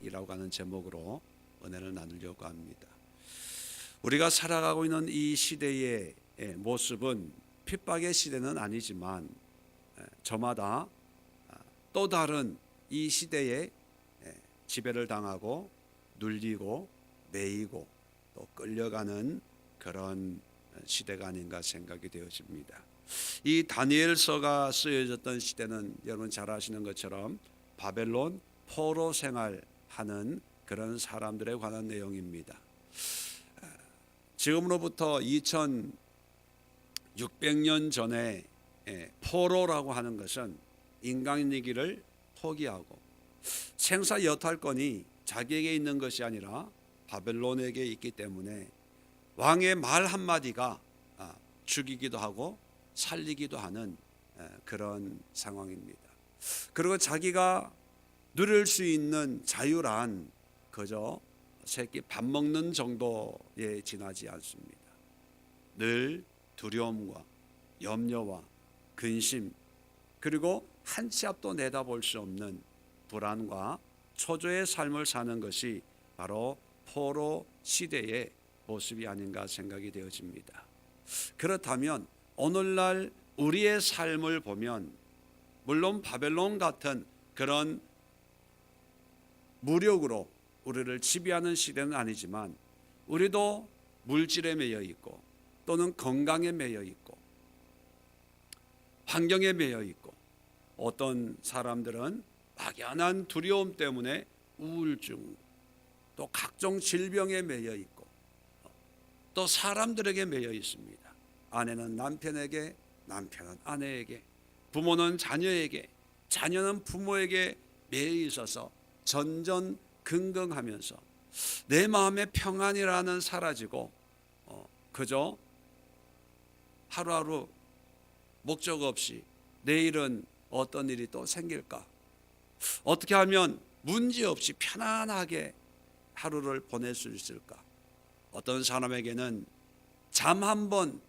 이라고 하는 제목으로 은혜를 나누려고 합니다. 우리가 살아가고 있는 이 시대의 모습은 핍박의 시대는 아니지만 저마다 또 다른 이 시대에 지배를 당하고 눌리고 매이고 또 끌려가는 그런 시대가 아닌가 생각이 되어집니다. 이 다니엘서가 쓰여졌던 시대는 여러분 잘 아시는 것처럼 바벨론 포로 생활하는 그런 사람들에 관한 내용입니다. 지금으로부터 2600년 전에 포로라고 하는 것은 인간이기를 포기하고 생사 여탈권이 자기에게 있는 것이 아니라 바벨론에게 있기 때문에 왕의 말 한마디가 죽이기도 하고 살리기도 하는 그런 상황입니다. 그리고 자기가 누릴 수 있는 자유란 그저 새끼 밥 먹는 정도에 지나지 않습니다. 늘 두려움과 염려와 근심 그리고 한 치 앞도 내다볼 수 없는 불안과 초조의 삶을 사는 것이 바로 포로 시대의 모습이 아닌가 생각이 되어집니다. 그렇다면 오늘날 우리의 삶을 보면 물론 바벨론 같은 그런 무력으로 우리를 지배하는 시대는 아니지만 우리도 물질에 매여 있고 또는 건강에 매여 있고 환경에 매여 있고 어떤 사람들은 막연한 두려움 때문에 우울증 또 각종 질병에 매여 있고 또 사람들에게 매여 있습니다. 아내는 남편에게, 남편은 아내에게, 부모는 자녀에게, 자녀는 부모에게 매여 있어서 전전긍긍하면서 내 마음의 평안이라는 사라지고 그저 하루하루 목적 없이 내일은 어떤 일이 또 생길까, 어떻게 하면 문제없이 편안하게 하루를 보낼 수 있을까. 어떤 사람에게는 잠 한 번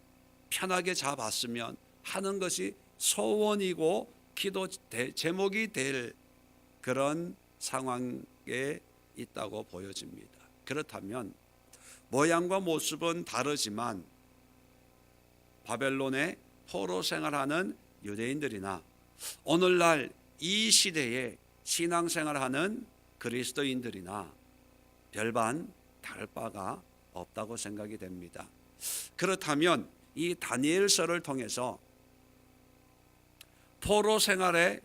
편하게 자봤으면 하는 것이 소원이고 기도 제목이 될 그런 상황에 있다고 보여집니다. 그렇다면 모양과 모습은 다르지만 바벨론의 포로 생활하는 유대인들이나 오늘날 이 시대에 신앙생활하는 그리스도인들이나 별반 다를 바가 없다고 생각이 됩니다. 그렇다면 이 다니엘서를 통해서 포로 생활에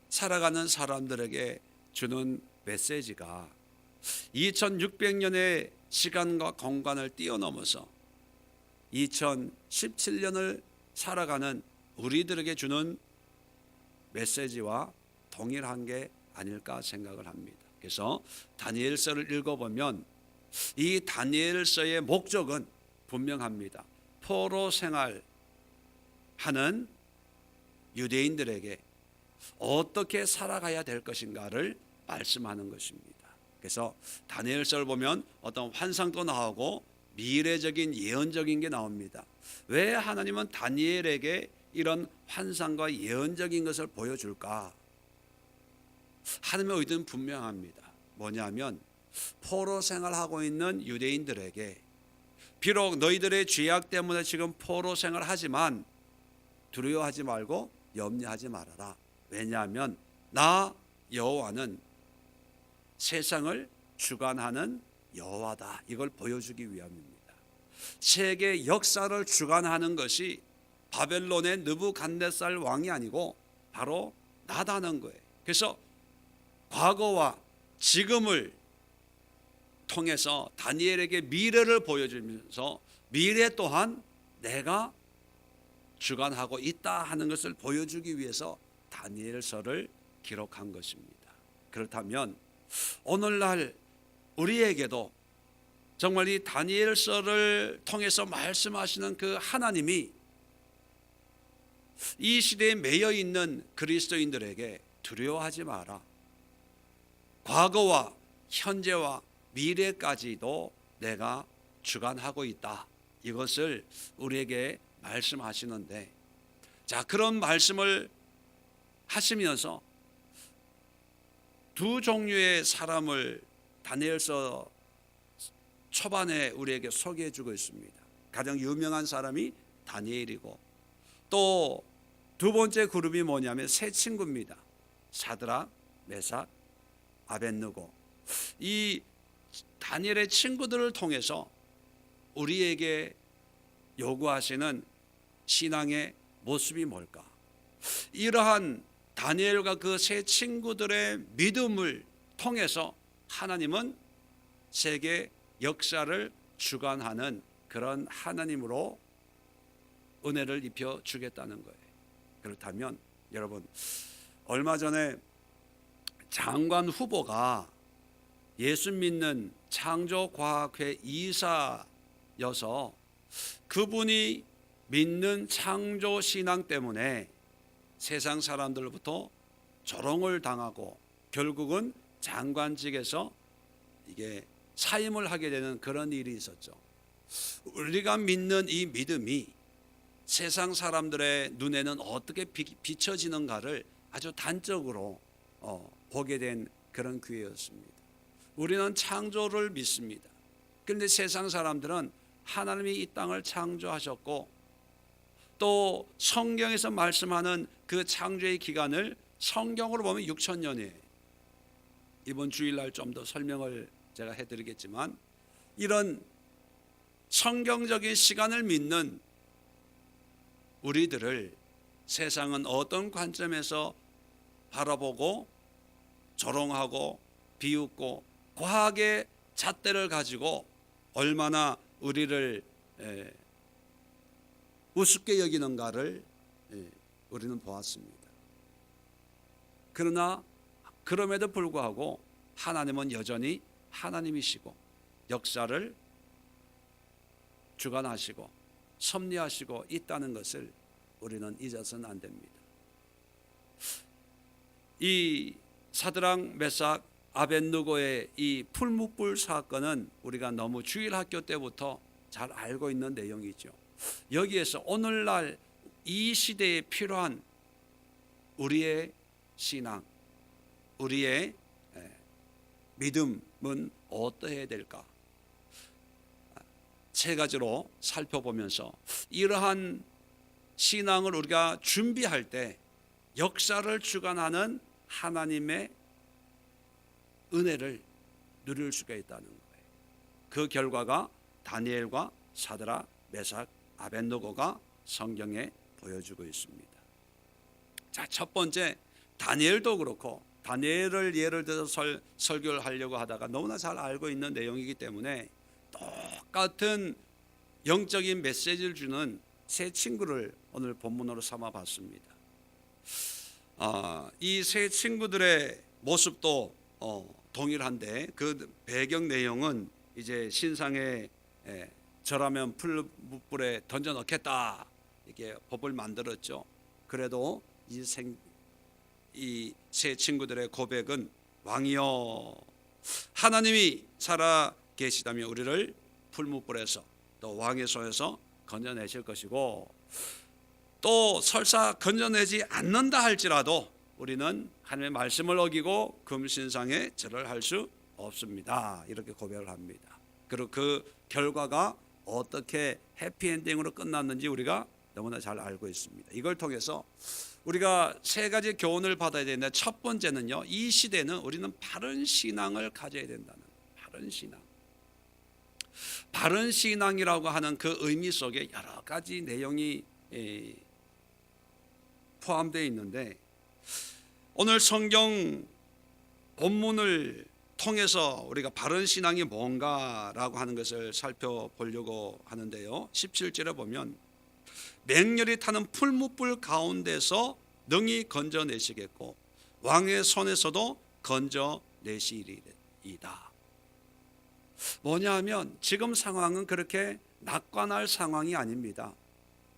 살아가는 사람들에게 주는 메시지가 2600년의 시간과 공간을 뛰어넘어서 2017년을 살아가는 우리들에게 주는 메시지와 동일한 게 아닐까 생각을 합니다. 그래서 다니엘서를 읽어보면 이 다니엘서의 목적은 분명합니다. 포로 생활하는 유대인들에게 어떻게 살아가야 될 것인가를 말씀하는 것입니다. 그래서 다니엘서를 보면 어떤 환상도 나오고 미래적인 예언적인 게 나옵니다. 왜 하나님은 다니엘에게 이런 환상과 예언적인 것을 보여줄까? 하나님의 의도는 분명합니다. 뭐냐면 포로 생활하고 있는 유대인들에게 비록 너희들의 죄악 때문에 지금 포로 생활하지만 두려워하지 말고 염려하지 말아라. 왜냐하면 나 여호와는 세상을 주관하는 여호와다. 이걸 보여주기 위함입니다. 세계 역사를 주관하는 것이 바벨론의 느부갓네살 왕이 아니고 바로 나다는 거예요. 그래서 과거와 지금을 통해서 다니엘에게 미래를 보여주면서 미래 또한 내가 주관하고 있다 하는 것을 보여주기 위해서 다니엘서를 기록한 것입니다. 그렇다면 오늘날 우리에게도 정말 이 다니엘서를 통해서 말씀하시는 그 하나님이 이 시대에 매여 있는 그리스도인들에게 두려워하지 마라. 과거와 현재와 미래까지도 내가 주관하고 있다. 이것을 우리에게 말씀하시는데, 자, 그런 말씀을 하시면서 두 종류의 사람을 다니엘서 초반에 우리에게 소개해 주고 있습니다. 가장 유명한 사람이 다니엘이고, 또 두 번째 그룹이 뭐냐면 세 친구입니다. 사드락, 메삭, 아벳느고. 이 다니엘의 친구들을 통해서 우리에게 요구하시는 신앙의 모습이 뭘까? 이러한 다니엘과 그 세 친구들의 믿음을 통해서 하나님은 세계 역사를 주관하는 그런 하나님으로 은혜를 입혀 주겠다는 거예요. 그렇다면 여러분, 얼마 전에 장관 후보가 예수 믿는 창조과학회 이사여서 그분이 믿는 창조신앙 때문에 세상 사람들로부터 조롱을 당하고 결국은 장관직에서 이게 사임을 하게 되는 그런 일이 있었죠. 우리가 믿는 이 믿음이 세상 사람들의 눈에는 어떻게 비춰지는가를 아주 단적으로 보게 된 그런 기회였습니다. 우리는 창조를 믿습니다. 그런데 세상 사람들은 하나님이 이 땅을 창조하셨고, 또 성경에서 말씀하는 그 창조의 기간을 성경으로 보면 6,000년이에요. 이번 주일날 좀 더 설명을 제가 해드리겠지만, 이런 성경적인 시간을 믿는 우리들을 세상은 어떤 관점에서 바라보고 조롱하고 비웃고 과학의 잣대를 가지고 얼마나 우리를 우습게 여기는가를 우리는 보았습니다. 그러나 그럼에도 불구하고 하나님은 여전히 하나님이시고 역사를 주관하시고 섭리하시고 있다는 것을 우리는 잊어서는 안 됩니다. 이 사드락, 메삭, 아벳느고의 이 풀무불 사건은 우리가 너무 주일학교 때부터 잘 알고 있는 내용이죠. 여기에서 오늘날 이 시대에 필요한 우리의 신앙, 우리의 믿음은 어떠해야 될까? 세 가지로 살펴보면서 이러한 신앙을 우리가 준비할 때 역사를 주관하는 하나님의 은혜를 누릴 수가 있다는 거예요. 그 결과가 다니엘과 사드락, 메삭, 아벳느고가 성경에 보여주고 있습니다. 자, 첫 번째 다니엘도 그렇고, 다니엘을 예를 들어서 설교를 하려고 하다가 너무나 잘 알고 있는 내용이기 때문에 똑같은 영적인 메시지를 주는 세 친구를 오늘 본문으로 삼아 봤습니다. 이 세 친구들의 모습도 동일한데 그 배경 내용은 이제 신상에 절하면 풀무불에 던져 넣겠다 이렇게 법을 만들었죠. 그래도 이 세 친구들의 고백은, 왕이여, 하나님이 살아 계시다면 우리를 풀무불에서 또 왕의 손에서 건져내실 것이고, 또 설사 건져내지 않는다 할지라도 우리는 하나님의 말씀을 어기고 금신상에 절을 할 수 없습니다. 이렇게 고백을 합니다. 그리고 그 결과가 어떻게 해피엔딩으로 끝났는지 우리가 너무나 잘 알고 있습니다. 이걸 통해서 우리가 세 가지 교훈을 받아야 되는데, 첫 번째는요, 이 시대는 우리는 바른 신앙을 가져야 된다는 거예요. 바른 신앙. 바른 신앙이라고 하는 그 의미 속에 여러 가지 내용이 포함되어 있는데, 오늘 성경 본문을 통해서 우리가 바른 신앙이 뭔가라고 하는 것을 살펴보려고 하는데요. 17절에 보면 맹렬히 타는 풀무불 가운데서 능히 건져내시겠고 왕의 손에서도 건져내시리이다. 뭐냐 하면 지금 상황은 그렇게 낙관할 상황이 아닙니다.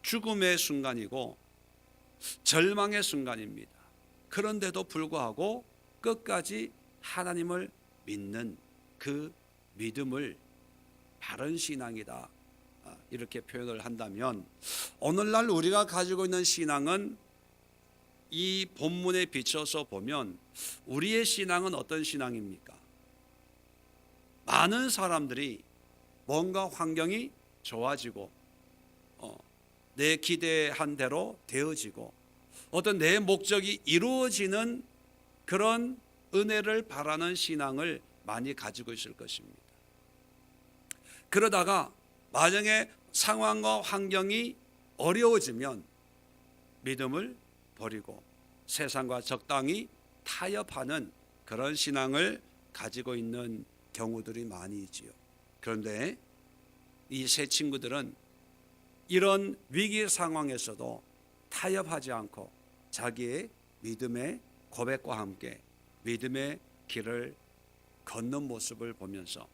죽음의 순간이고 절망의 순간입니다. 그런데도 불구하고 끝까지 하나님을 믿는 그 믿음을 바른 신앙이다, 이렇게 표현을 한다면, 오늘날 우리가 가지고 있는 신앙은 이 본문에 비춰서 보면 우리의 신앙은 어떤 신앙입니까? 많은 사람들이 뭔가 환경이 좋아지고 내 기대한 대로 되어지고 어떤 내 목적이 이루어지는 그런 은혜를 바라는 신앙을 많이 가지고 있을 것입니다. 그러다가 만약에 상황과 환경이 어려워지면 믿음을 버리고 세상과 적당히 타협하는 그런 신앙을 가지고 있는 경우들이 많이 있지요. 그런데 이 세 친구들은 이런 위기 상황에서도 타협하지 않고 자기의 믿음의 고백과 함께 믿음의 길을 걷는 모습을 보면서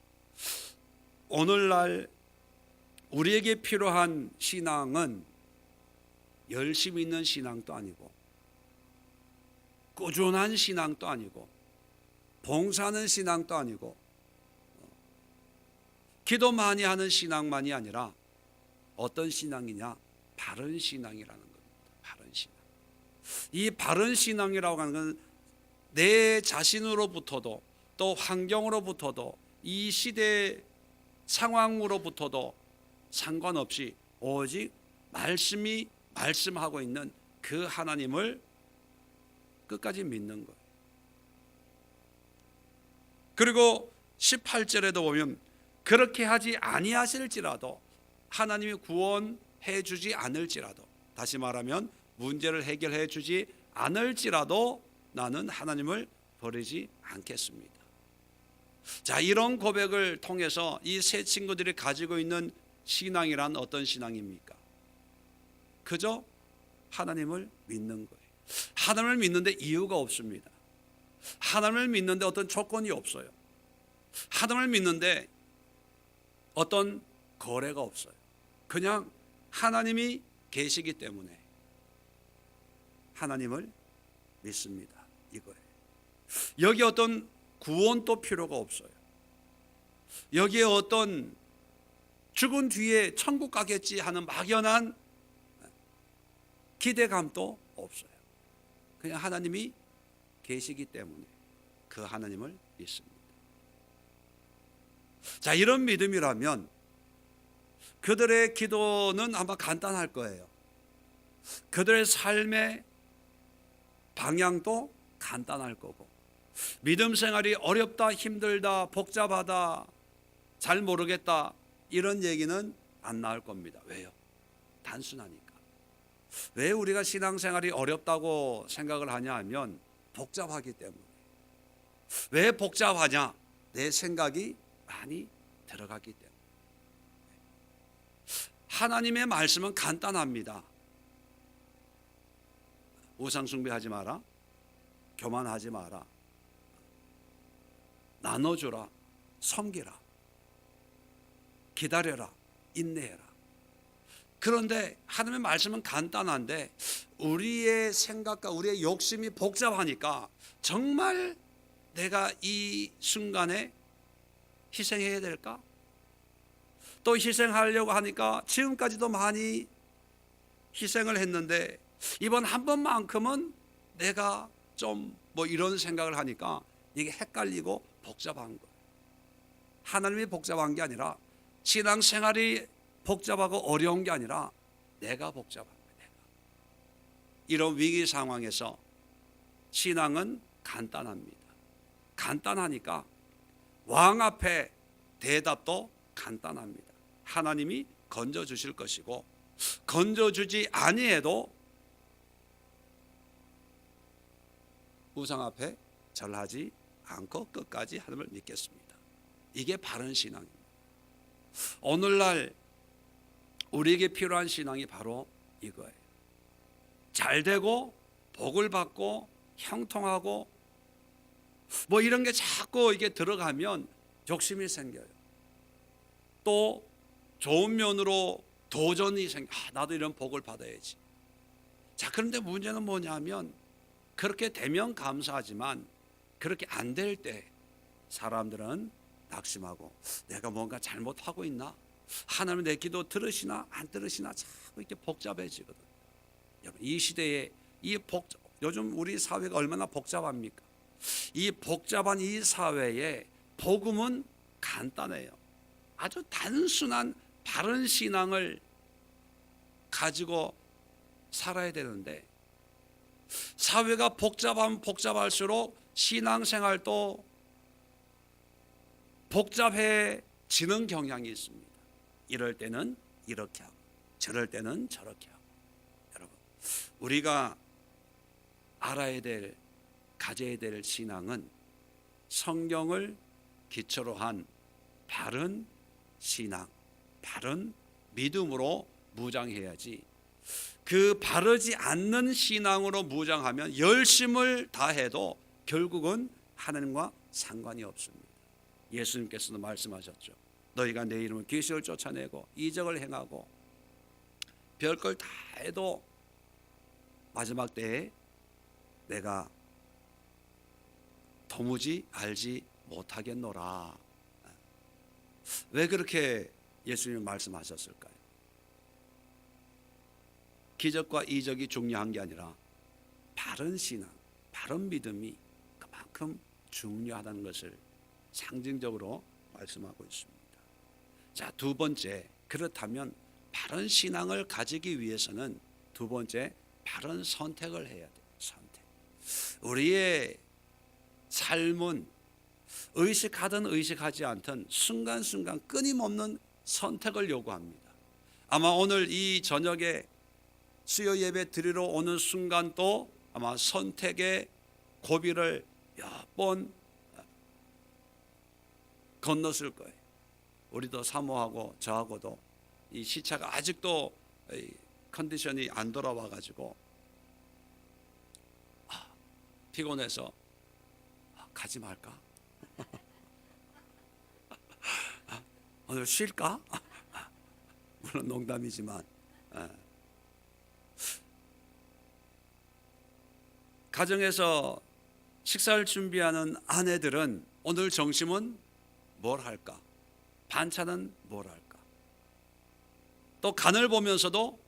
오늘날 우리에게 필요한 신앙은 열심히 있는 신앙도 아니고 꾸준한 신앙도 아니고 봉사하는 신앙도 아니고 기도 많이 하는 신앙만이 아니라 어떤 신앙이냐? 바른 신앙이라는 겁니다. 바른 신앙. 이 바른 신앙이라고 하는 건 내 자신으로부터도 또 환경으로부터도 이 시대 상황으로부터도 상관없이 오직 말씀이 말씀하고 있는 그 하나님을 끝까지 믿는 거예요. 그리고 18절에도 보면 그렇게 하지 아니하실지라도 하나님이 구원해 주지 않을지라도, 다시 말하면 문제를 해결해 주지 않을지라도 나는 하나님을 버리지 않겠습니다. 자, 이런 고백을 통해서 이 세 친구들이 가지고 있는 신앙이란 어떤 신앙입니까? 그저 하나님을 믿는 거예요. 하나님을 믿는데 이유가 없습니다. 하나님을 믿는데 어떤 조건이 없어요. 하나님을 믿는데 어떤 거래가 없어요. 그냥 하나님이 계시기 때문에 하나님을 믿습니다. 이거예요. 여기 어떤 구원도 필요가 없어요. 여기에 어떤 죽은 뒤에 천국 가겠지 하는 막연한 기대감도 없어요. 그냥 하나님이 계시기 때문에 그 하나님을 믿습니다. 자, 이런 믿음이라면 그들의 기도는 아마 간단할 거예요. 그들의 삶의 방향도 간단할 거고, 믿음 생활이 어렵다, 힘들다, 복잡하다, 잘 모르겠다 이런 얘기는 안 나올 겁니다. 왜요? 단순하니까. 왜 우리가 신앙생활이 어렵다고 생각을 하냐 하면 복잡하기 때문에. 왜 복잡하냐? 내 생각이 많이 들어갔기 때문에. 하나님의 말씀은 간단합니다. 우상숭배하지 마라, 교만하지 마라, 나눠주라, 섬기라, 기다려라, 인내해라. 그런데 하나님의 말씀은 간단한데 우리의 생각과 우리의 욕심이 복잡하니까 정말 내가 이 순간에 희생해야 될까? 또 희생하려고 하니까 지금까지도 많이 희생을 했는데 이번 한 번만큼은 내가 좀 뭐 이런 생각을 하니까 이게 헷갈리고 복잡한 거예요. 하나님이 복잡한 게 아니라 신앙생활이 복잡하고 어려운 게 아니라 내가 복잡한 거예요. 내가. 이런 위기 상황에서 신앙은 간단합니다. 간단하니까 왕 앞에 대답도 간단합니다. 하나님이 건져주실 것이고 건져주지 아니해도 우상 앞에 절하지 않고 끝까지 하나님을 믿겠습니다. 이게 바른 신앙입니다. 오늘날 우리에게 필요한 신앙이 바로 이거예요. 잘되고 복을 받고 형통하고 뭐 이런 게 자꾸 이게 들어가면 욕심이 생겨요. 또 좋은 면으로 도전이 생겨. 나도 이런 복을 받아야지. 자, 그런데 문제는 뭐냐면 그렇게 되면 감사하지만 그렇게 안 될 때 사람들은 낙심하고 내가 뭔가 잘못하고 있나? 하나님 내 기도 들으시나 안 들으시나 자꾸 이렇게 복잡해지거든. 여러분, 이 시대에 이 요즘 우리 사회가 얼마나 복잡합니까? 이 복잡한 이 사회에 복음은 간단해요. 아주 단순한 바른 신앙을 가지고 살아야 되는데, 사회가 복잡하면 복잡할수록 신앙생활도 복잡해지는 경향이 있습니다. 이럴 때는 이렇게 하고 저럴 때는 저렇게 하고. 여러분, 우리가 알아야 될, 가져야 될 신앙은 성경을 기초로 한 바른 신앙, 바른 믿음으로 무장해야지, 그 바르지 않는 신앙으로 무장하면 열심을 다해도 결국은 하나님과 상관이 없습니다. 예수님께서도 말씀하셨죠. 너희가 내 이름으로 귀신을 쫓아내고 이적을 행하고 별걸 다 해도 마지막 때에 내가 도무지 알지 못하겠노라. 왜 그렇게 예수님은 말씀하셨을까요? 기적과 이적이 중요한 게 아니라 바른 신앙, 바른 믿음이 그만큼 중요하다는 것을 상징적으로 말씀하고 있습니다. 자, 두 번째, 그렇다면 바른 신앙을 가지기 위해서는 두 번째, 바른 선택을 해야 돼요. 선택. 우리의 삶은 의식하든 의식하지 않든 순간순간 끊임없는 선택을 요구합니다. 아마 오늘 이 저녁에 수요 예배 드리러 오는 순간도 아마 선택의 고비를 몇 번 건넜을 거예요. 우리도 사모하고 저하고도 이 시차가 아직도 컨디션이 안 돌아와 가지고 피곤해서 가지 말까? 오늘 쉴까? 물론 농담이지만 가정에서 식사를 준비하는 아내들은 오늘 점심은 뭘 할까? 반찬은 뭘 할까? 또 간을 보면서도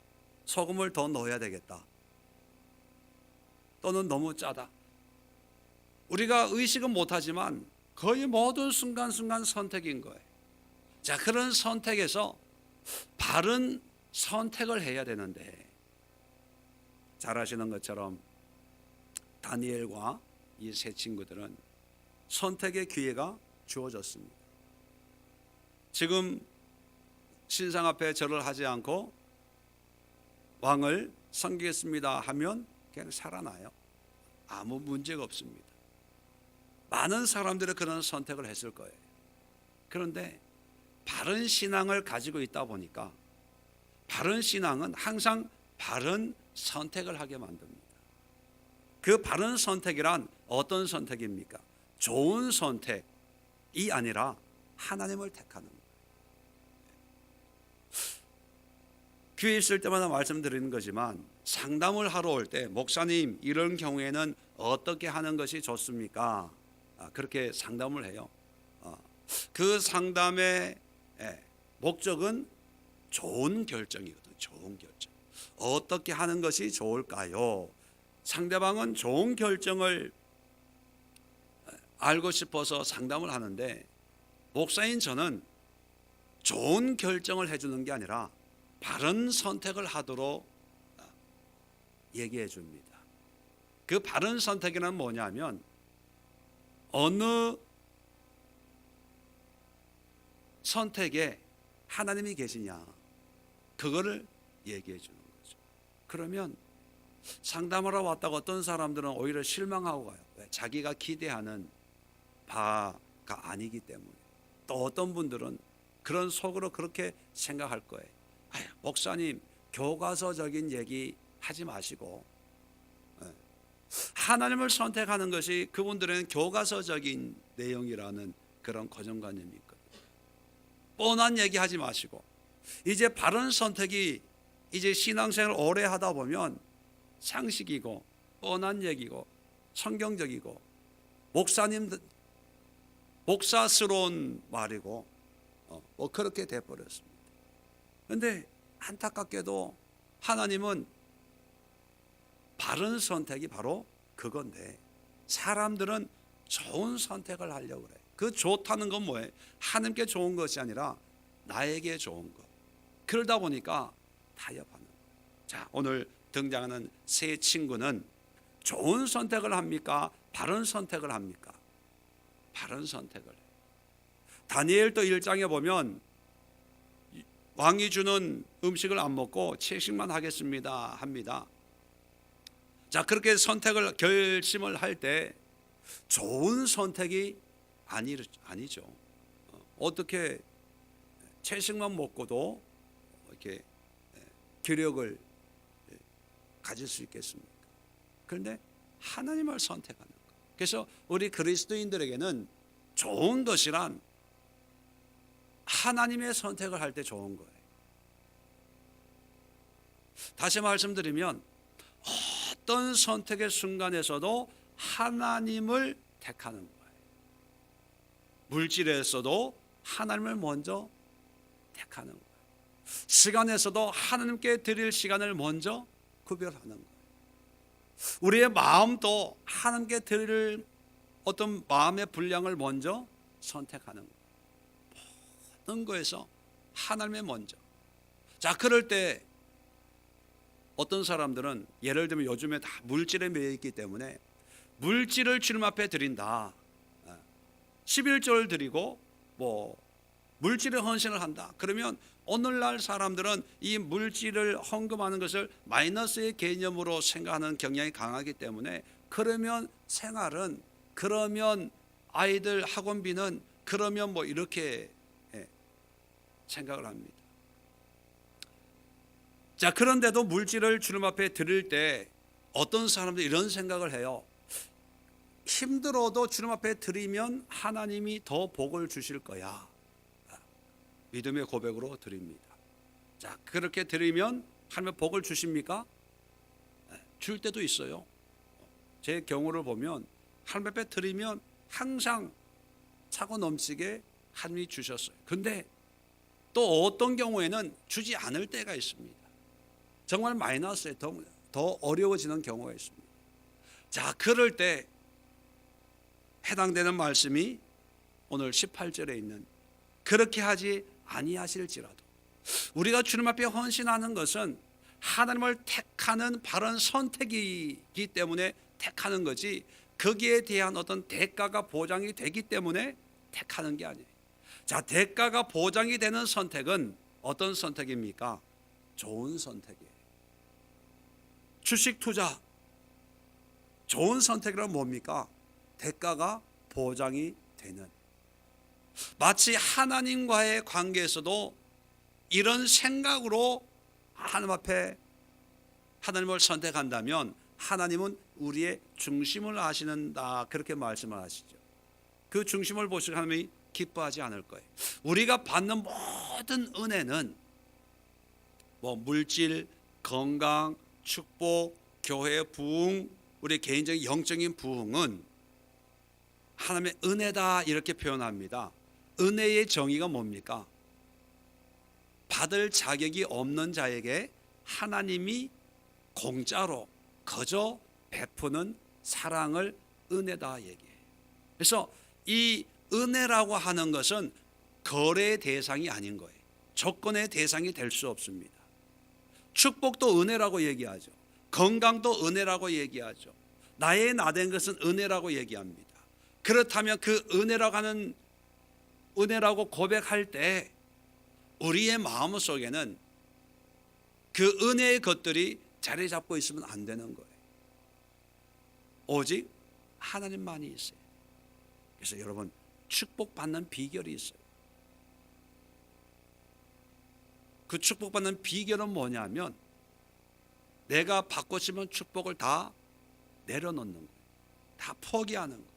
소금을 더 넣어야 되겠다. 또는 너무 짜다. 우리가 의식은 못하지만 거의 모든 순간순간 선택인 거예요. 자, 그런 선택에서 바른 선택을 해야 되는데, 잘 아시는 것처럼 다니엘과 이 세 친구들은 선택의 기회가 주어졌습니다. 지금 신상 앞에 절을 하지 않고 왕을 섬기겠습니다 하면 그냥 살아나요. 아무 문제가 없습니다. 많은 사람들이 그런 선택을 했을 거예요. 그런데 바른 신앙을 가지고 있다 보니까 바른 신앙은 항상 바른 선택을 하게 만듭니다. 그 바른 선택이란 어떤 선택입니까? 좋은 선택이 아니라 하나님을 택하는 거예요. 교회에 있을 때마다 말씀드리는 거지만 상담을 하러 올 때 목사님 이런 경우에는 어떻게 하는 것이 좋습니까? 그렇게 상담을 해요. 그 상담의 목적은 좋은 결정이거든요. 좋은 결정. 어떻게 하는 것이 좋을까요? 상대방은 좋은 결정을 알고 싶어서 상담을 하는데, 목사인 저는 좋은 결정을 해주는 게 아니라 바른 선택을 하도록 얘기해 줍니다. 그 바른 선택이란 뭐냐면 어느 선택에 하나님이 계시냐, 그거를 얘기해 주는 거죠. 그러면 상담하러 왔다가 어떤 사람들은 오히려 실망하고 가요. 왜? 자기가 기대하는 바가 아니기 때문에. 또 어떤 분들은 그런 속으로 그렇게 생각할 거예요. 목사님 교과서적인 얘기 하지 마시고 하나님을 선택하는 것이 그분들은 교과서적인 내용이라는 그런 고정관념이 있거든요. 뻔한 얘기 하지 마시고, 이제 바른 선택이 이제 신앙생활을 오래 하다 보면 상식이고 뻔한 얘기고 성경적이고 목사스러운 말이고 그렇게 돼버렸습니다. 그런데 안타깝게도 하나님은 바른 선택이 바로 그건데 사람들은 좋은 선택을 하려고 그래. 그 좋다는 건 뭐예요? 하나님께 좋은 것이 아니라 나에게 좋은 것. 그러다 보니까 타협하는 거예요. 자, 오늘 등장하는 세 친구는 좋은 선택을 합니까? 바른 선택을 합니까? 바른 선택을 해요. 다니엘도 1장에 보면 왕이 주는 음식을 안 먹고 채식만 하겠습니다 합니다. 자, 그렇게 선택을 결심을 할 때 좋은 선택이 아니죠. 어떻게 채식만 먹고도 이렇게 기력을 가질 수 있겠습니까? 그런데 하나님을 선택하는 것. 그래서 우리 그리스도인들에게는 좋은 것이란 하나님의 선택을 할 때 좋은 거예요. 다시 말씀드리면 어떤 선택의 순간에서도 하나님을 택하는 거예요. 물질에서도 하나님을 먼저 택하는 거예요. 시간에서도 하나님께 드릴 시간을 먼저 구별하는 거예요. 우리의 마음도 하나님께 드릴 어떤 마음의 분량을 먼저 선택하는 거예요. 모든 거에서 하나님의 먼저. 자, 그럴 때 어떤 사람들은 예를 들면 요즘에 다 물질에 매여 있기 때문에 물질을 주님 앞에 드린다. 11조를 드리고 뭐 물질에 헌신을 한다. 그러면 오늘날 사람들은 이 물질을 헌금하는 것을 마이너스의 개념으로 생각하는 경향이 강하기 때문에 그러면 생활은, 그러면 아이들 학원비는, 그러면 뭐 이렇게 생각을 합니다. 자, 그런데도 물질을 주님 앞에 드릴 때 어떤 사람들이 이런 생각을 해요. 힘들어도 주님 앞에 드리면 하나님이 더 복을 주실 거야. 믿음의 고백으로 드립니다. 자, 그렇게 드리면 하나님 복을 주십니까? 줄 때도 있어요. 제 경우를 보면 하나님 앞에 드리면 항상 차고 넘치게 하나님이 주셨어요. 근데 또 어떤 경우에는 주지 않을 때가 있습니다. 정말 마이너스에 더 어려워지는 경우가 있습니다. 자, 그럴 때 해당되는 말씀이 오늘 18절에 있는 그렇게 하지 아니하실지라도, 우리가 주님 앞에 헌신하는 것은 하나님을 택하는 바른 선택이기 때문에 택하는 거지, 거기에 대한 어떤 대가가 보장이 되기 때문에 택하는 게 아니에요. 자, 대가가 보장이 되는 선택은 어떤 선택입니까? 좋은 선택이에요. 주식 투자, 좋은 선택이란 뭡니까? 대가가 보장이 되는. 마치 하나님과의 관계에서도 이런 생각으로 하나님 앞에 하나님을 선택한다면 하나님은 우리의 중심을 아시는다, 그렇게 말씀을 하시죠. 그 중심을 보시고 하나님이 기뻐하지 않을 거예요. 우리가 받는 모든 은혜는 뭐 물질, 건강, 축복, 교회 부흥, 우리 개인적인 영적인 부흥은 하나님의 은혜다, 이렇게 표현합니다. 은혜의 정의가 뭡니까? 받을 자격이 없는 자에게 하나님이 공짜로 거저 베푸는 사랑을 은혜다 얘기해요. 그래서 이 은혜라고 하는 것은 거래의 대상이 아닌 거예요. 조건의 대상이 될 수 없습니다. 축복도 은혜라고 얘기하죠. 건강도 은혜라고 얘기하죠. 나의 나된 것은 은혜라고 얘기합니다. 그렇다면 그 은혜라고 하는, 은혜라고 고백할 때 우리의 마음 속에는 그 은혜의 것들이 자리 잡고 있으면 안 되는 거예요. 오직 하나님만이 있어요. 그래서 여러분, 축복받는 비결이 있어요. 그 축복받는 비결은 뭐냐면 내가 받고 싶은 축복을 다 내려놓는 거예요. 다 포기하는 거예요.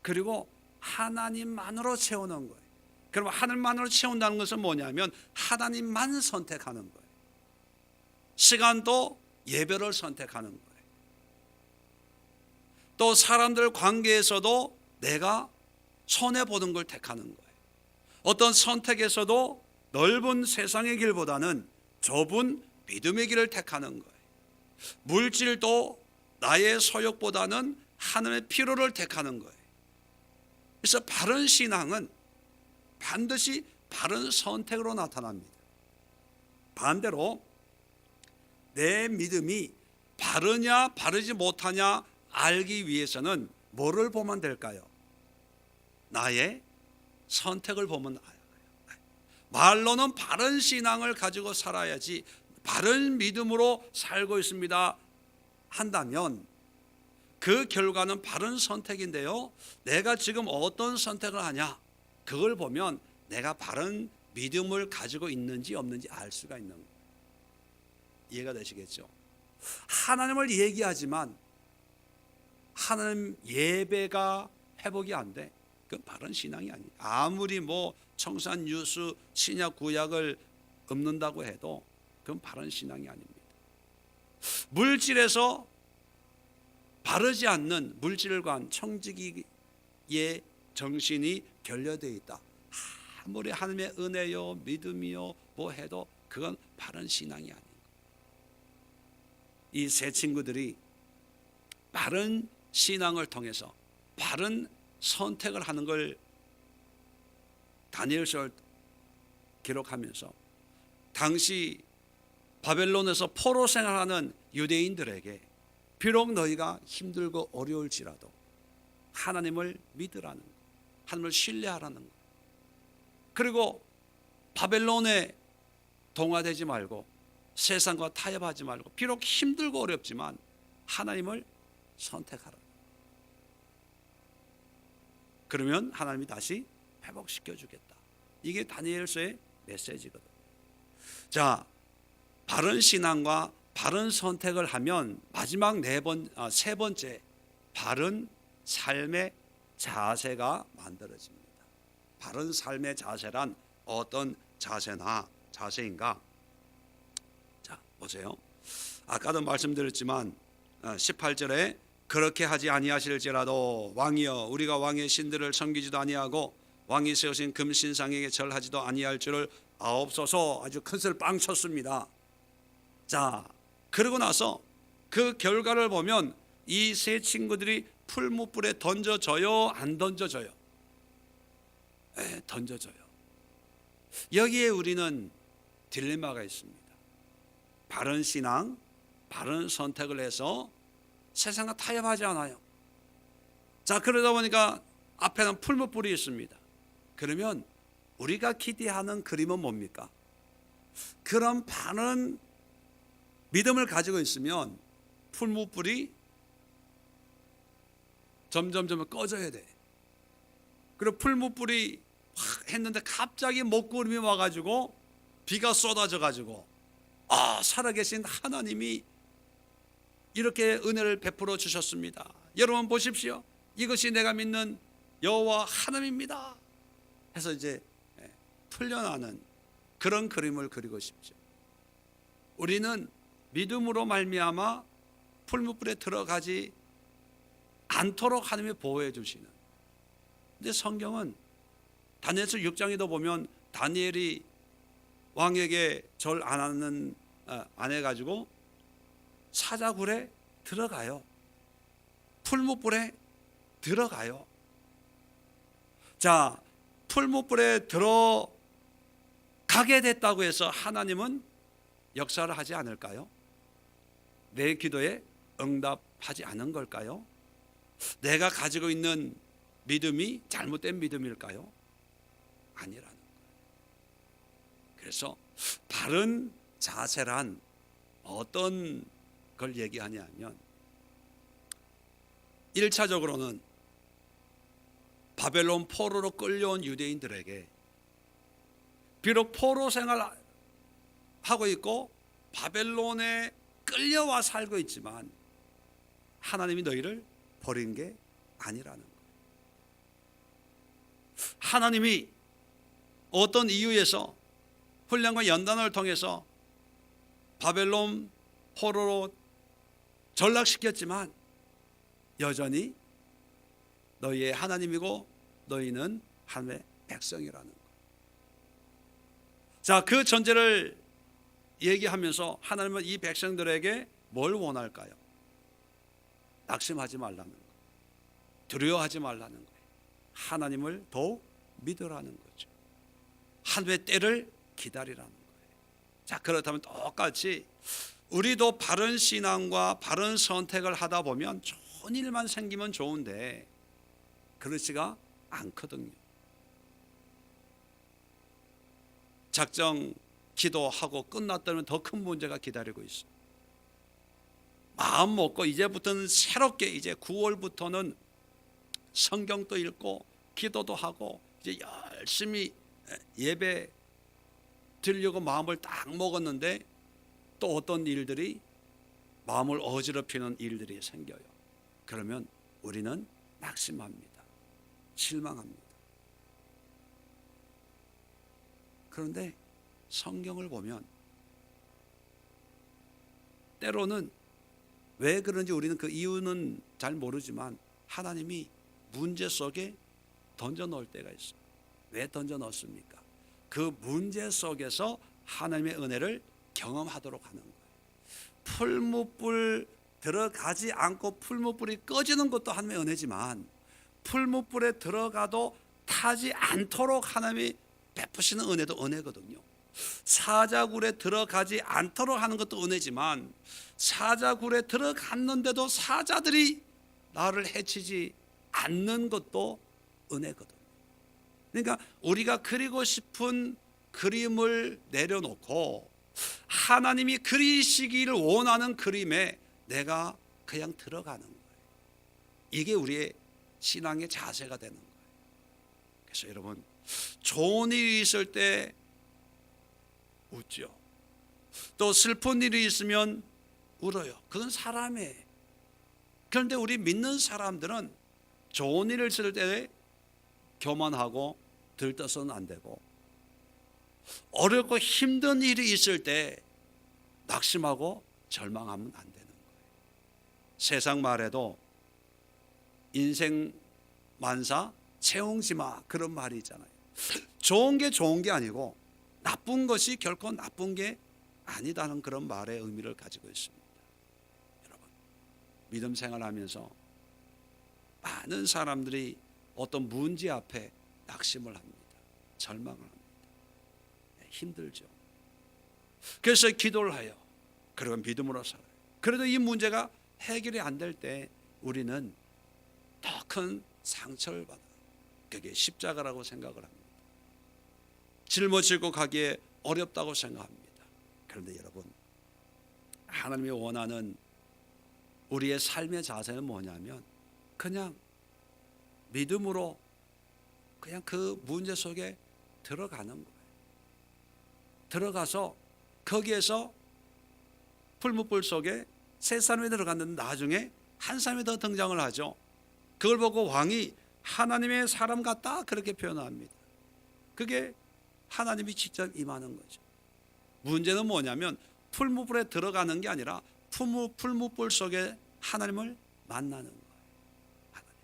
그리고 하나님만으로 채우는 거예요. 그럼 하나님만으로 채운다는 것은 뭐냐면 하나님만 선택하는 거예요. 시간도 예배를 선택하는 거예요. 또 사람들 관계에서도 내가 손해보는 걸 택하는 거예요. 어떤 선택에서도 넓은 세상의 길보다는 좁은 믿음의 길을 택하는 거예요. 물질도 나의 소욕보다는 하나님의 필요를 택하는 거예요. 그래서 바른 신앙은 반드시 바른 선택으로 나타납니다. 반대로 내 믿음이 바르냐 바르지 못하냐 알기 위해서는 뭐를 보면 될까요? 나의 선택을 보면 알아요. 말로는 바른 신앙을 가지고 살아야지, 바른 믿음으로 살고 있습니다 한다면 그 결과는 바른 선택인데요, 내가 지금 어떤 선택을 하냐, 그걸 보면 내가 바른 믿음을 가지고 있는지 없는지 알 수가 있는 거예요. 이해가 되시겠죠? 하나님을 얘기하지만 하나님 예배가 회복이 안 돼, 그건 바른 신앙이 아니에요. 아무리 뭐 청산 유수 신약 구약을 읊는다고 해도 그건 바른 신앙이 아닙니다. 물질에서 바르지 않는 물질관 청지기의 정신이 결여되어 있다. 아무리 하나님의 은혜요 믿음이요 뭐 해도 그건 바른 신앙이 아닌 거예요. 이 세 친구들이 바른 신앙을 통해서 바른 선택을 하는 걸 다니엘서를 기록하면서 당시 바벨론에서 포로 생활하는 유대인들에게 비록 너희가 힘들고 어려울지라도 하나님을 믿으라는 것, 하나님을 신뢰하라는 것, 그리고 바벨론에 동화되지 말고 세상과 타협하지 말고 비록 힘들고 어렵지만 하나님을 선택하라. 그러면 하나님이 다시 회복시켜 주겠다. 이게 다니엘서의 메시지거든요. 자, 바른 신앙과 바른 선택을 하면 마지막 세 번째 바른 삶의 자세가 만들어집니다. 바른 삶의 자세란 어떤 자세인가? 자, 보세요. 아까도 말씀드렸지만 18절에 그렇게 하지 아니하실지라도 왕이여 우리가 왕의 신들을 섬기지도 아니하고 왕이 세우신 금신상에게 절하지도 아니할 줄을 아옵소서. 아주 큰 소리를 빵 쳤습니다. 자, 그러고 나서 그 결과를 보면 이 세 친구들이 풀무불에 던져져요, 안 던져져요? 던져져요. 여기에 우리는 딜레마가 있습니다. 바른 신앙, 바른 선택을 해서 세상과 타협하지 않아요. 자, 그러다 보니까 앞에는 풀무불이 있습니다. 그러면 우리가 기대하는 그림은 뭡니까? 그런 바른 믿음을 가지고 있으면 풀무불이 점점 꺼져야 돼. 그리고 풀무불이 확 했는데 갑자기 먹구름이 와가지고 비가 쏟아져가지고 살아계신 하나님이 이렇게 은혜를 베풀어 주셨습니다. 여러분 보십시오. 이것이 내가 믿는 여호와 하나님입니다. 해서 이제 풀려나는 그런 그림을 그리고 싶죠. 우리는 믿음으로 말미암아 풀무불에 들어가지 않도록 하나님이 보호해 주시는. 근데 성경은 다니엘서 6장에도 보면 다니엘이 왕에게 절 안 해가지고 사자굴에 들어가요. 풀무불에 들어가요. 자, 풀무불에 들어가게 됐다고 해서 하나님은 역사를 하지 않을까요? 내 기도에 응답하지 않은 걸까요? 내가 가지고 있는 믿음이 잘못된 믿음일까요? 아니라는 거예요. 그래서 바른 자세란 어떤 걸 얘기하냐면 1차적으로는 바벨론 포로로 끌려온 유대인들에게 비록 포로 생활하고 있고 바벨론에 끌려와 살고 있지만 하나님이 너희를 버린 게 아니라는 거예요. 하나님이 어떤 이유에서 훈련과 연단을 통해서 바벨론 포로로 전락시켰지만 여전히 너희의 하나님이고 너희는 하나님의 백성이라는 거예요. 자, 그 전제를 얘기하면서 하나님은 이 백성들에게 뭘 원할까요? 낙심하지 말라는 거예요. 두려워하지 말라는 거예요. 하나님을 더욱 믿으라는 거죠. 하나님의 때를 기다리라는 거예요. 자, 그렇다면 똑같이 우리도 바른 신앙과 바른 선택을 하다 보면 좋은 일만 생기면 좋은데 그렇지가 않거든요. 작정 기도하고 끝났다면 더 큰 문제가 기다리고 있어요. 마음 먹고 이제부터는 새롭게 이제 9월부터는 성경도 읽고 기도도 하고 이제 열심히 예배 드리려고 마음을 딱 먹었는데 또 어떤 일들이 마음을 어지럽히는 일들이 생겨요. 그러면 우리는 낙심합니다. 실망합니다. 그런데 성경을 보면 때로는 왜 그런지 우리는 그 이유는 잘 모르지만 하나님이 문제 속에 던져 넣을 때가 있어요. 왜 던져 넣습니까? 그 문제 속에서 하나님의 은혜를 경험하도록 하는 거예요. 풀무불 들어가지 않고 풀무불이 꺼지는 것도 하나님의 은혜지만 풀무불에 들어가도 타지 않도록 하나님이 베푸시는 은혜도 은혜거든요. 사자굴에 들어가지 않도록 하는 것도 은혜지만 사자굴에 들어갔는데도 사자들이 나를 해치지 않는 것도 은혜거든요. 그러니까 우리가 그리고 싶은 그림을 내려놓고 하나님이 그리시기를 원하는 그림에 내가 그냥 들어가는 거예요. 이게 우리의 신앙의 자세가 되는 거예요. 그래서 여러분, 좋은 일이 있을 때 웃죠. 또 슬픈 일이 있으면 울어요. 그건 사람이에요. 그런데 우리 믿는 사람들은 좋은 일을 있을 때 교만하고 들떠서는 안 되고 어렵고 힘든 일이 있을 때 낙심하고 절망하면 안 되는 거예요. 세상 말에도 인생 만사 채용지마 그런 말이 있잖아요. 좋은 게 좋은 게 아니고 나쁜 것이 결코 나쁜 게 아니다는 그런 말의 의미를 가지고 있습니다. 여러분, 믿음 생활하면서 많은 사람들이 어떤 문제 앞에 낙심을 합니다. 절망을 합니다. 힘들죠. 그래서 기도를 해요. 그리고 믿음으로 살아요. 그래도 이 문제가 해결이 안 될 때 우리는 더 큰 상처를 받아요. 그게 십자가라고 생각을 합니다. 짊어지고 가기에 어렵다고 생각합니다. 그런데 여러분, 하나님이 원하는 우리의 삶의 자세는 뭐냐면 그냥 믿음으로 그냥 그 문제 속에 들어가는 거예요. 들어가서 거기에서 풀무불 속에 세 사람이 들어갔는데 나중에 한 사람이 더 등장을 하죠. 그걸 보고 왕이 하나님의 사람 같다 그렇게 표현합니다. 그게 하나님이 직접 임하는 거죠. 문제는 뭐냐면 풀무불에 들어가는 게 아니라 풀무불 속에 하나님을 만나는 거예요. 하나님을.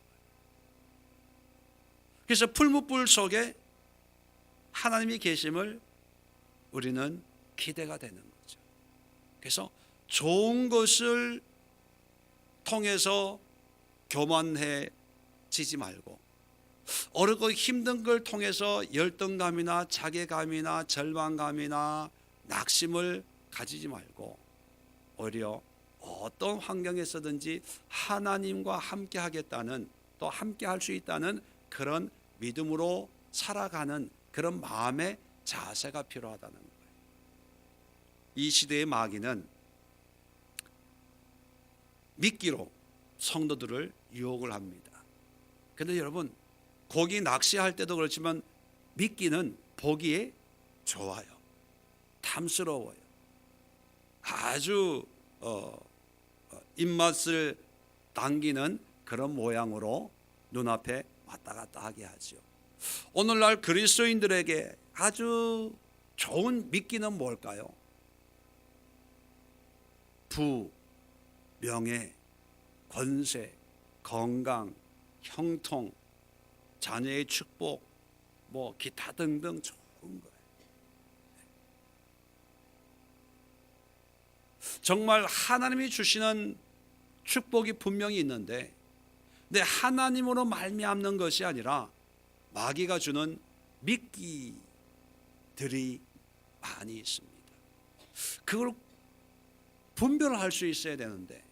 그래서 풀무불 속에 하나님이 계심을 우리는 기대가 되는 거죠. 그래서 좋은 것을 통해서 교만해지지 말고 어렵고 힘든 걸 통해서 열등감이나 자괴감이나 절망감이나 낙심을 가지지 말고 오히려 어떤 환경에서든지 하나님과 함께 하겠다는 또 함께 할 수 있다는 그런 믿음으로 살아가는 그런 마음의 자세가 필요하다는 거예요. 이 시대의 마귀는 미끼로 성도들을 유혹을 합니다. 그런데 여러분, 고기 낚시할 때도 그렇지만 미끼는 보기에 좋아요. 탐스러워요. 아주 입맛을 당기는 그런 모양으로 눈앞에 왔다 갔다 하게 하죠. 오늘날 그리스도인들에게 아주 좋은 미끼는 뭘까요? 부, 명예, 권세, 건강, 형통, 자녀의 축복, 뭐 기타 등등 좋은 거예요. 정말 하나님이 주시는 축복이 분명히 있는데 하나님으로 말미암는 것이 아니라 마귀가 주는 미끼들이 많이 있습니다. 그걸 분별할 수 있어야 되는데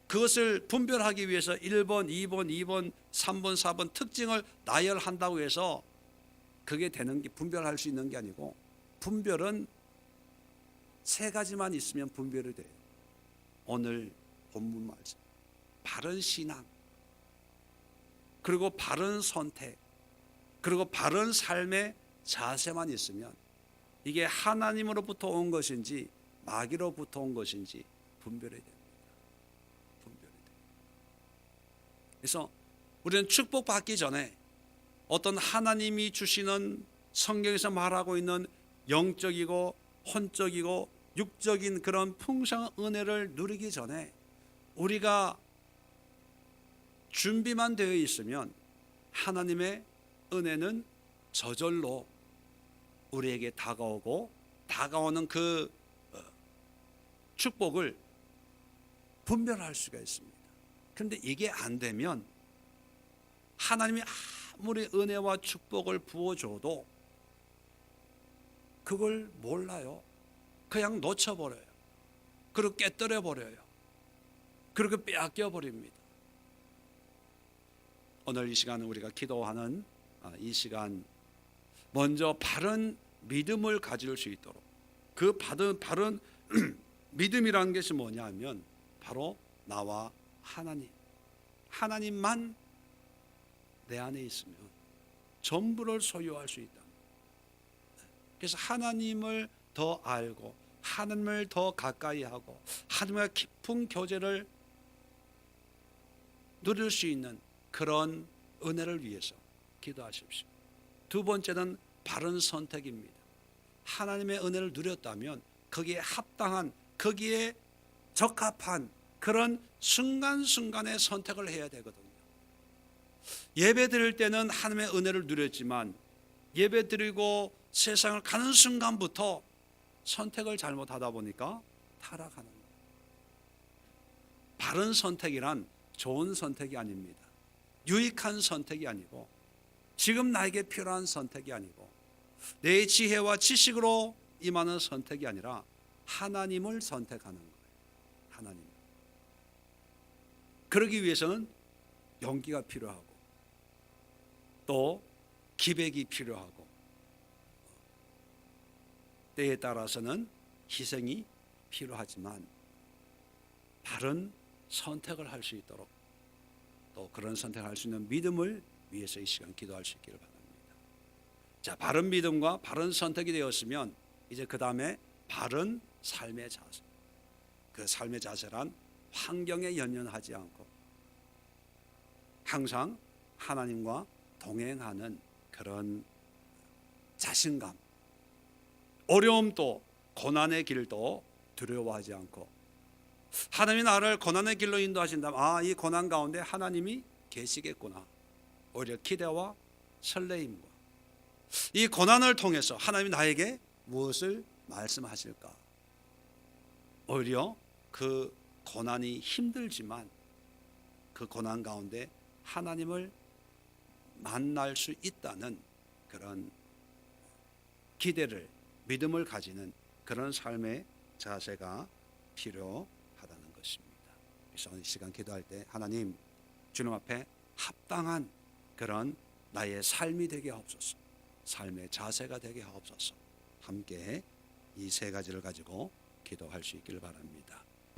그것을 분별하기 위해서 1번, 2번, 2번, 3번, 4번 특징을 나열한다고 해서 그게 되는 게 분별할 수 있는 게 아니고 분별은 세 가지만 있으면 분별이 돼요. 오늘 본문 말씀, 바른 신앙, 그리고 바른 선택, 그리고 바른 삶의 자세만 있으면 이게 하나님으로부터 온 것인지 마귀로부터 온 것인지 분별이 됩니다. 분별이 돼요. 그래서 우리는 축복받기 전에 어떤 하나님이 주시는 성경에서 말하고 있는 영적이고 혼적이고 육적인 그런 풍성한 은혜를 누리기 전에 우리가 준비만 되어 있으면 하나님의 은혜는 저절로 우리에게 다가오고 다가오는 그 축복을 분별할 수가 있습니다. 그런데 이게 안 되면 하나님이 아무리 은혜와 축복을 부어줘도 그걸 몰라요. 그냥 놓쳐버려요. 그리고 깨뜨려버려요. 그리고 빼앗겨버립니다. 오늘 이 시간 우리가 기도하는 이 시간 먼저 바른 믿음을 가질 수 있도록 그 바른 믿음이라는 것이 뭐냐 하면 바로 나와 하나님만 내 안에 있으면 전부를 소유할 수 있다. 그래서 하나님을 더 알고 하나님을 더 가까이 하고 하나님과 깊은 교제를 누릴 수 있는 그런 은혜를 위해서 기도하십시오. 두 번째는 바른 선택입니다. 하나님의 은혜를 누렸다면 거기에 합당한 거기에 적합한 그런 순간순간의 선택을 해야 되거든요. 예배 드릴 때는 하나님의 은혜를 누렸지만 예배 드리고 세상을 가는 순간부터 선택을 잘못하다 보니까 타락하는 거예요. 바른 선택이란 좋은 선택이 아닙니다. 유익한 선택이 아니고 지금 나에게 필요한 선택이 아니고 내 지혜와 지식으로 임하는 선택이 아니라 하나님을 선택하는 거예요. 하나님. 그러기 위해서는 용기가 필요하고 또 기백이 필요하고 때에 따라서는 희생이 필요하지만 바른 선택을 할 수 있도록 또 그런 선택을 할 수 있는 믿음을 위해서 이 시간 기도할 수 있기를 바랍니다. 자, 바른 믿음과 바른 선택이 되었으면 이제 그 다음에 바른 삶의 자세. 그 삶의 자세란 환경에 연연하지 않고 항상 하나님과 동행하는 그런 자신감, 어려움도 고난의 길도 두려워하지 않고 하나님이 나를 고난의 길로 인도하신다면 이 고난 가운데 하나님이 계시겠구나. 오히려 기대와 설레임과 이 고난을 통해서 하나님이 나에게 무엇을 말씀하실까. 오히려 그 고난이 힘들지만 그 고난 가운데 하나님을 만날 수 있다는 그런 기대를 믿음을 가지는 그런 삶의 자세가 필요하다는 것입니다. 그래서 이 시간 기도할 때 하나님 주님 앞에 합당한 그런 나의 삶이 되게 하옵소서. 삶의 자세가 되게 하옵소서. 함께 이 세 가지를 가지고 기도할 수 있기를 바랍니다.